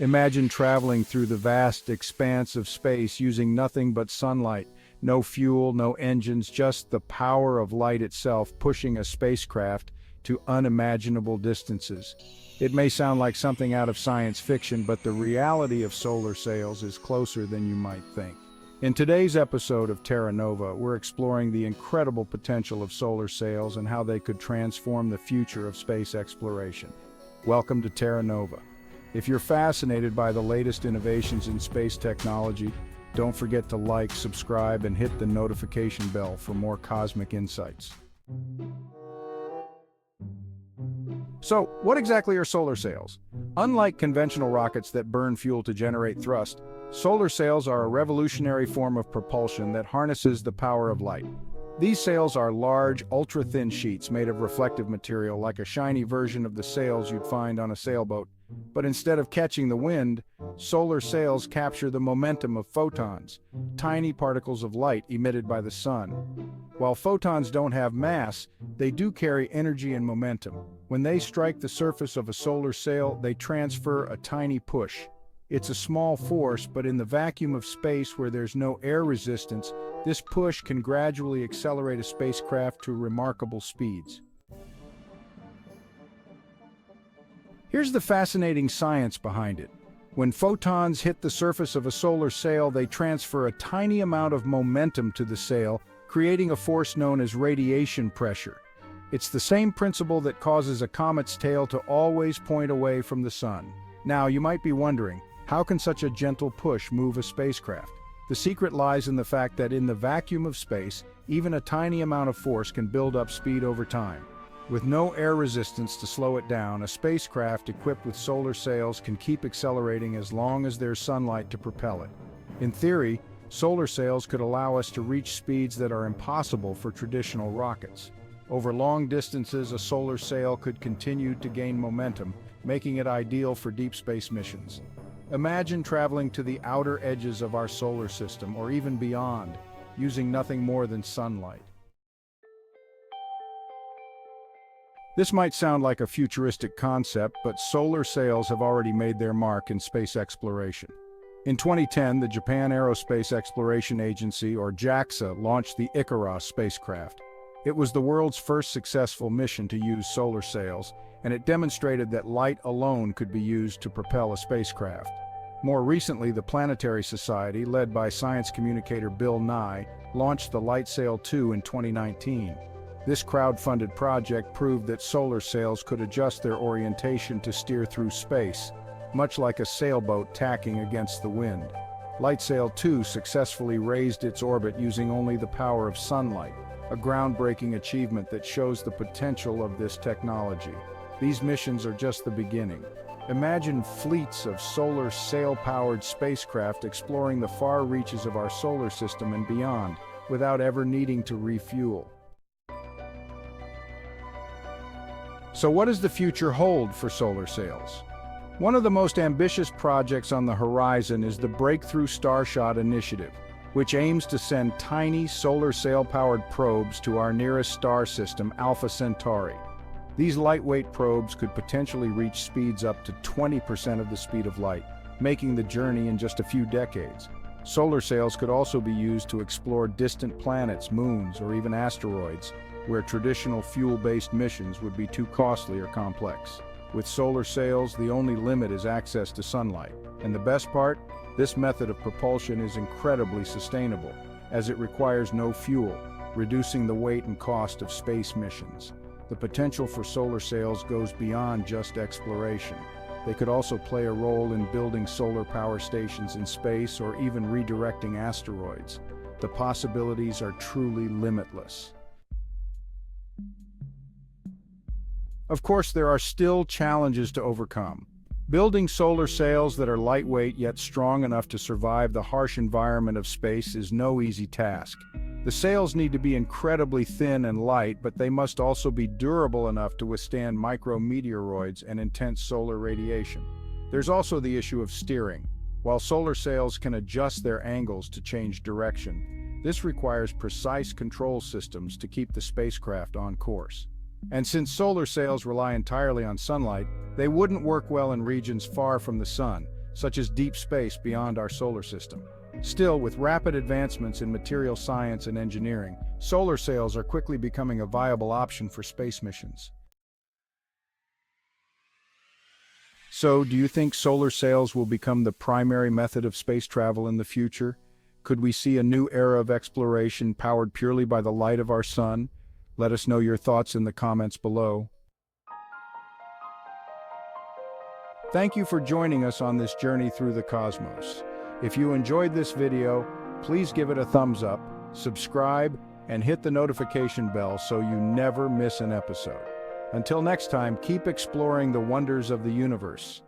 Imagine traveling through the vast expanse of space using nothing but sunlight. No fuel, no engines, just the power of light itself pushing a spacecraft to unimaginable distances. It may sound like something out of science fiction, but the reality of solar sails is closer than you might think. In today's episode of TerraNova, we're exploring the incredible potential of solar sails and how they could transform the future of space exploration. Welcome to TerraNova. If you're fascinated by the latest innovations in space technology, don't forget to like, subscribe, and hit the notification bell for more cosmic insights. So, what exactly are solar sails? Unlike conventional rockets that burn fuel to generate thrust, solar sails are a revolutionary form of propulsion that harnesses the power of light. These sails are large, ultra-thin sheets made of reflective material, like a shiny version of the sails you'd find on a sailboat. But instead of catching the wind, solar sails capture the momentum of photons, tiny particles of light emitted by the sun. While photons don't have mass, they do carry energy and momentum. When they strike the surface of a solar sail, they transfer a tiny push. It's a small force, but in the vacuum of space where there's no air resistance, this push can gradually accelerate a spacecraft to remarkable speeds. Here's the fascinating science behind it. When photons hit the surface of a solar sail, they transfer a tiny amount of momentum to the sail, creating a force known as radiation pressure. It's the same principle that causes a comet's tail to always point away from the sun. Now, you might be wondering, how can such a gentle push move a spacecraft? The secret lies in the fact that in the vacuum of space, even a tiny amount of force can build up speed over time. With no air resistance to slow it down, a spacecraft equipped with solar sails can keep accelerating as long as there's sunlight to propel it. In theory, solar sails could allow us to reach speeds that are impossible for traditional rockets. Over long distances, a solar sail could continue to gain momentum, making it ideal for deep space missions. Imagine traveling to the outer edges of our solar system, or even beyond, using nothing more than sunlight. This might sound like a futuristic concept, but solar sails have already made their mark in space exploration. In 2010, the Japan Aerospace Exploration Agency, or JAXA, launched the Icarus spacecraft. It was the world's first successful mission to use solar sails, and it demonstrated that light alone could be used to propel a spacecraft. More recently, the Planetary Society, led by science communicator Bill Nye, launched the LightSail 2 in 2019. This crowd-funded project proved that solar sails could adjust their orientation to steer through space, much like a sailboat tacking against the wind. LightSail 2 successfully raised its orbit using only the power of sunlight, a groundbreaking achievement that shows the potential of this technology. These missions are just the beginning. Imagine fleets of solar sail-powered spacecraft exploring the far reaches of our solar system and beyond, without ever needing to refuel. So what does the future hold for solar sails? One of the most ambitious projects on the horizon is the Breakthrough Starshot initiative, which aims to send tiny solar sail-powered probes to our nearest star system, Alpha Centauri. These lightweight probes could potentially reach speeds up to 20% of the speed of light, making the journey in just a few decades. Solar sails could also be used to explore distant planets, moons, or even asteroids, where traditional fuel-based missions would be too costly or complex. With solar sails, the only limit is access to sunlight. And the best part? This method of propulsion is incredibly sustainable, as it requires no fuel, reducing the weight and cost of space missions. The potential for solar sails goes beyond just exploration. They could also play a role in building solar power stations in space or even redirecting asteroids. The possibilities are truly limitless. Of course, there are still challenges to overcome. Building solar sails that are lightweight yet strong enough to survive the harsh environment of space is no easy task. The sails need to be incredibly thin and light, but they must also be durable enough to withstand micrometeoroids and intense solar radiation. There's also the issue of steering. While solar sails can adjust their angles to change direction, this requires precise control systems to keep the spacecraft on course. And since solar sails rely entirely on sunlight, they wouldn't work well in regions far from the sun, such as deep space beyond our solar system. Still, with rapid advancements in material science and engineering, solar sails are quickly becoming a viable option for space missions. So, do you think solar sails will become the primary method of space travel in the future? Could we see a new era of exploration powered purely by the light of our sun? Let us know your thoughts in the comments below. Thank you for joining us on this journey through the cosmos. If you enjoyed this video, please give it a thumbs up, subscribe, and hit the notification bell so you never miss an episode. Until next time, keep exploring the wonders of the universe.